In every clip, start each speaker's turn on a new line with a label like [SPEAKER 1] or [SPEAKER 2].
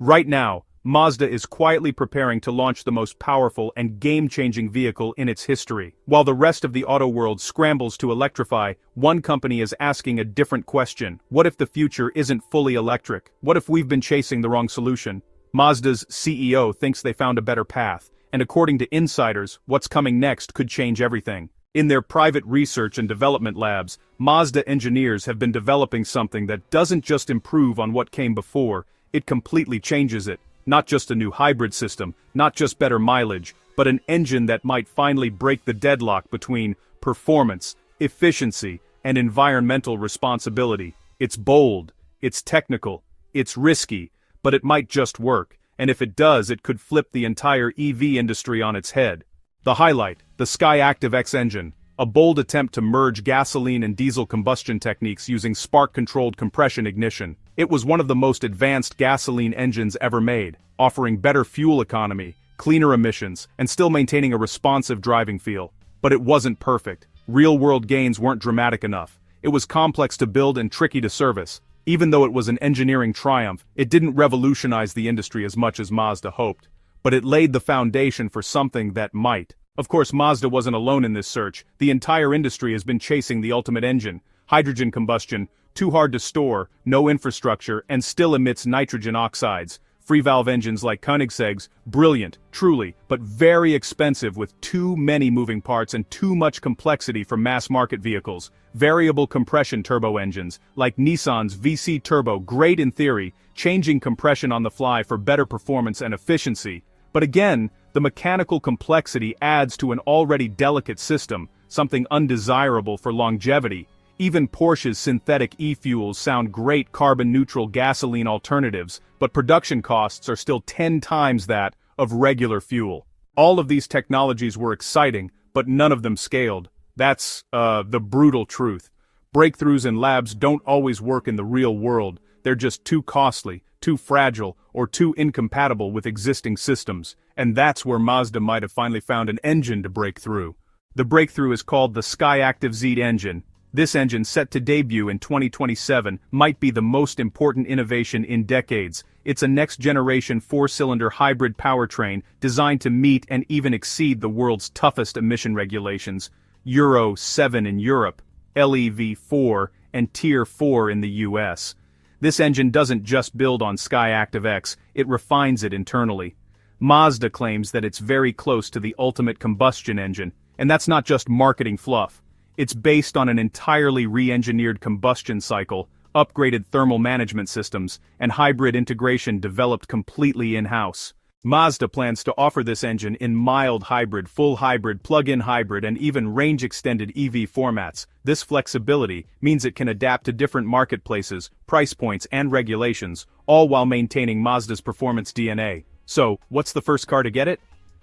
[SPEAKER 1] Right now, Mazda is quietly preparing to launch the most powerful and game-changing vehicle in its history. While the rest of the auto world scrambles to electrify, one company is asking a different question. What if the future isn't fully electric? What if we've been chasing the wrong solution? Mazda's CEO thinks they found a better path, and according to insiders, what's coming next could change everything. In their private research and development labs, Mazda engineers have been developing something that doesn't just improve on what came before, it completely changes it. Not just a new hybrid system, not just better mileage, but an engine that might finally break the deadlock between performance, efficiency, and environmental responsibility. It's bold, it's technical, it's risky, but it might just work, and if it does, it could flip the entire EV industry on its head. The highlight, the Skyactiv X engine, a bold attempt to merge gasoline and diesel combustion techniques using spark-controlled compression ignition. It was one of the most advanced gasoline engines ever made, offering better fuel economy, cleaner emissions, and still maintaining a responsive driving feel. But it wasn't perfect. Real-world gains weren't dramatic enough. It was complex to build and tricky to service. Even though it was an engineering triumph, it didn't revolutionize the industry as much as Mazda hoped. But it laid the foundation for something that might. Of course, Mazda wasn't alone in this search. The entire industry has been chasing the ultimate engine. Hydrogen combustion, too hard to store, no infrastructure, and still emits nitrogen oxides. Free-valve engines like Koenigsegg's, brilliant, truly, but very expensive with too many moving parts and too much complexity for mass-market vehicles. Variable compression turbo engines, like Nissan's VC Turbo, great in theory, changing compression on the fly for better performance and efficiency. But again, the mechanical complexity adds to an already delicate system, something undesirable for longevity. Even Porsche's synthetic e-fuels sound great carbon-neutral gasoline alternatives, but production costs are still 10 times that of regular fuel. All of these technologies were exciting, but none of them scaled. That's, the brutal truth. Breakthroughs in labs don't always work in the real world. They're just too costly, too fragile, or too incompatible with existing systems. And that's where Mazda might have finally found an engine to break through. The breakthrough is called the Skyactiv Z engine. This engine, set to debut in 2027, might be the most important innovation in decades. It's a next-generation four-cylinder hybrid powertrain designed to meet and even exceed the world's toughest emission regulations. Euro 7 in Europe, LEV4, and Tier 4 in the US. This engine doesn't just build on Skyactiv X, it refines it internally. Mazda claims that it's very close to the ultimate combustion engine, and that's not just marketing fluff. It's based on an entirely re-engineered combustion cycle, upgraded thermal management systems, and hybrid integration developed completely in-house. Mazda plans to offer this engine in mild hybrid, full hybrid, plug-in hybrid, and even range-extended EV formats. This flexibility means it can adapt to different marketplaces, price points, and regulations, all while maintaining Mazda's performance DNA. So, what's the first car to get it?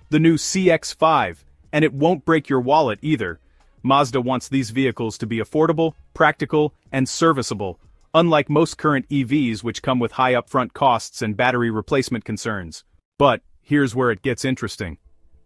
[SPEAKER 1] The new CX-5, and it won't break your wallet either. Mazda wants these vehicles to be affordable, practical, and serviceable, unlike most current EVs which come with high upfront costs and battery replacement concerns. But, here's where it gets interesting.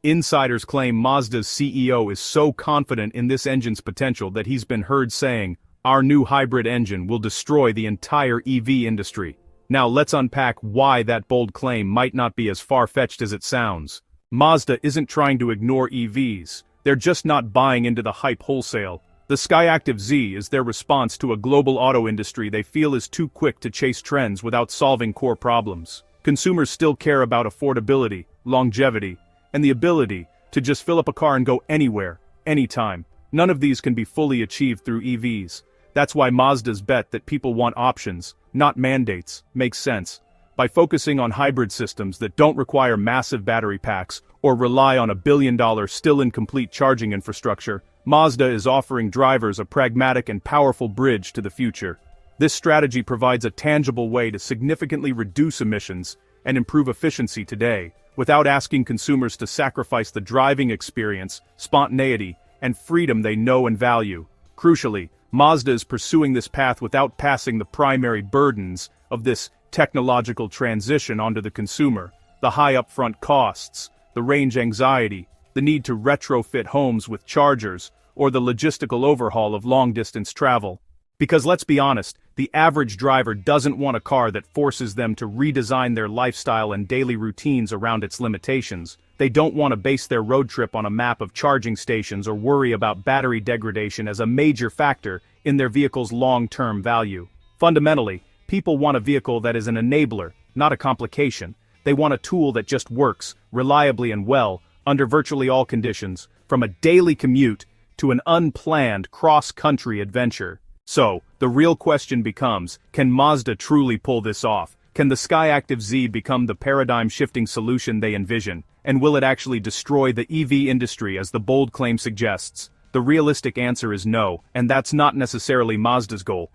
[SPEAKER 1] Insiders claim Mazda's CEO is so confident in this engine's potential that he's been heard saying, "Our new hybrid engine will destroy the entire EV industry." Now let's unpack why that bold claim might not be as far-fetched as it sounds. Mazda isn't trying to ignore EVs. They're just not buying into the hype wholesale. The Skyactiv Z is their response to a global auto industry they feel is too quick to chase trends without solving core problems. Consumers still care about affordability, longevity, and the ability to just fill up a car and go anywhere, anytime. None of these can be fully achieved through EVs. That's why Mazda's bet that people want options, not mandates, makes sense. By focusing on hybrid systems that don't require massive battery packs or rely on $1 billion still incomplete charging infrastructure, Mazda is offering drivers a pragmatic and powerful bridge to the future. This strategy provides a tangible way to significantly reduce emissions and improve efficiency today, without asking consumers to sacrifice the driving experience, spontaneity, and freedom they know and value. Crucially, Mazda is pursuing this path without passing the primary burdens of this technological transition onto the consumer: the high upfront costs, the range anxiety, the need to retrofit homes with chargers, or the logistical overhaul of long-distance travel. Because let's be honest, The average driver doesn't want a car that forces them to redesign their lifestyle and daily routines around its limitations. They don't want to base their road trip on a map of charging stations or worry about battery degradation as a major factor in their vehicle's long-term value. Fundamentally, people want a vehicle that is an enabler, not a complication. They want a tool that just works, reliably and well, under virtually all conditions, from a daily commute to an unplanned cross-country adventure. So, the real question becomes, can Mazda truly pull this off? Can the Skyactiv Z become the paradigm-shifting solution they envision? And will it actually destroy the EV industry as the bold claim suggests? The realistic answer is no, and that's not necessarily Mazda's goal.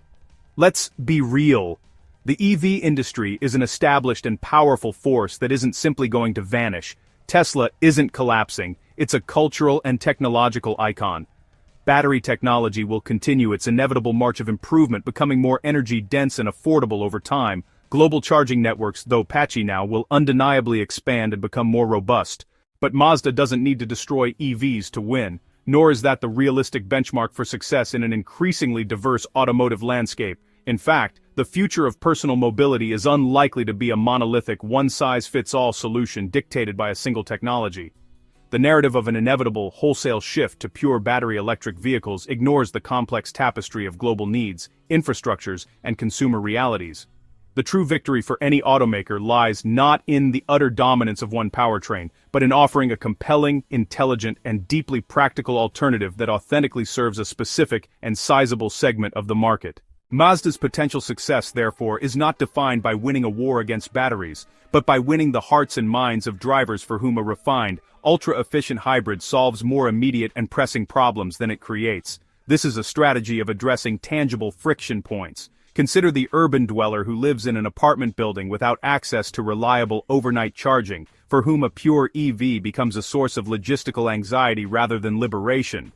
[SPEAKER 1] Let's be real. The EV industry is an established and powerful force that isn't simply going to vanish. Tesla isn't collapsing, it's a cultural and technological icon. Battery technology will continue its inevitable march of improvement, becoming more energy-dense and affordable over time. Global charging networks, though patchy now, will undeniably expand and become more robust. But Mazda doesn't need to destroy EVs to win, nor is that the realistic benchmark for success in an increasingly diverse automotive landscape. In fact, the future of personal mobility is unlikely to be a monolithic, one-size-fits-all solution dictated by a single technology. The narrative of an inevitable, wholesale shift to pure battery electric vehicles ignores the complex tapestry of global needs, infrastructures, and consumer realities. The true victory for any automaker lies not in the utter dominance of one powertrain, but in offering a compelling, intelligent, and deeply practical alternative that authentically serves a specific and sizable segment of the market. Mazda's potential success, therefore, is not defined by winning a war against batteries, but by winning the hearts and minds of drivers for whom a refined, ultra-efficient hybrid solves more immediate and pressing problems than it creates. This is a strategy of addressing tangible friction points. Consider the urban dweller who lives in an apartment building without access to reliable overnight charging, for whom a pure EV becomes a source of logistical anxiety rather than liberation.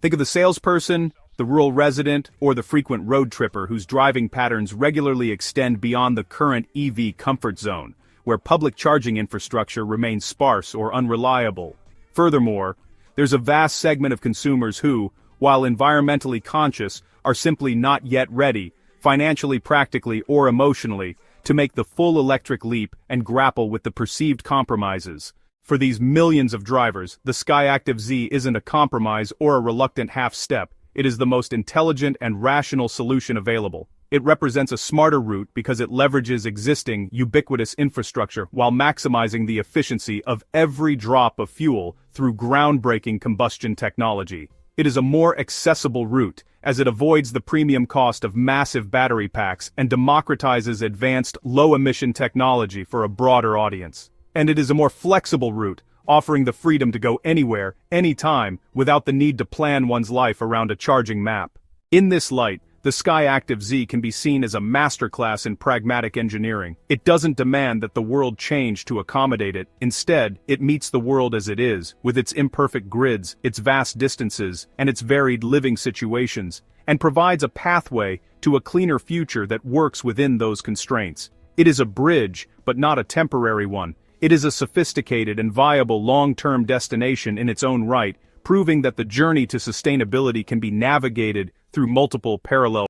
[SPEAKER 1] Think of the salesperson, the rural resident, or the frequent road tripper whose driving patterns regularly extend beyond the current EV comfort zone, where public charging infrastructure remains sparse or unreliable. Furthermore, there's a vast segment of consumers who, while environmentally conscious, are simply not yet ready, financially, practically, or emotionally, to make the full electric leap and grapple with the perceived compromises. For these millions of drivers, the Skyactiv Z isn't a compromise or a reluctant half-step. It is the most intelligent and rational solution available. It represents a smarter route because it leverages existing, ubiquitous infrastructure while maximizing the efficiency of every drop of fuel through groundbreaking combustion technology. It is a more accessible route, as it avoids the premium cost of massive battery packs and democratizes advanced, low-emission technology for a broader audience. And it is a more flexible route, offering the freedom to go anywhere, anytime, without the need to plan one's life around a charging map. In this light, the Skyactiv Z can be seen as a masterclass in pragmatic engineering. It doesn't demand that the world change to accommodate it. Instead, it meets the world as it is, with its imperfect grids, its vast distances, and its varied living situations, and provides a pathway to a cleaner future that works within those constraints. It is a bridge, but not a temporary one. It is a sophisticated and viable long-term destination in its own right, proving that the journey to sustainability can be navigated through multiple parallel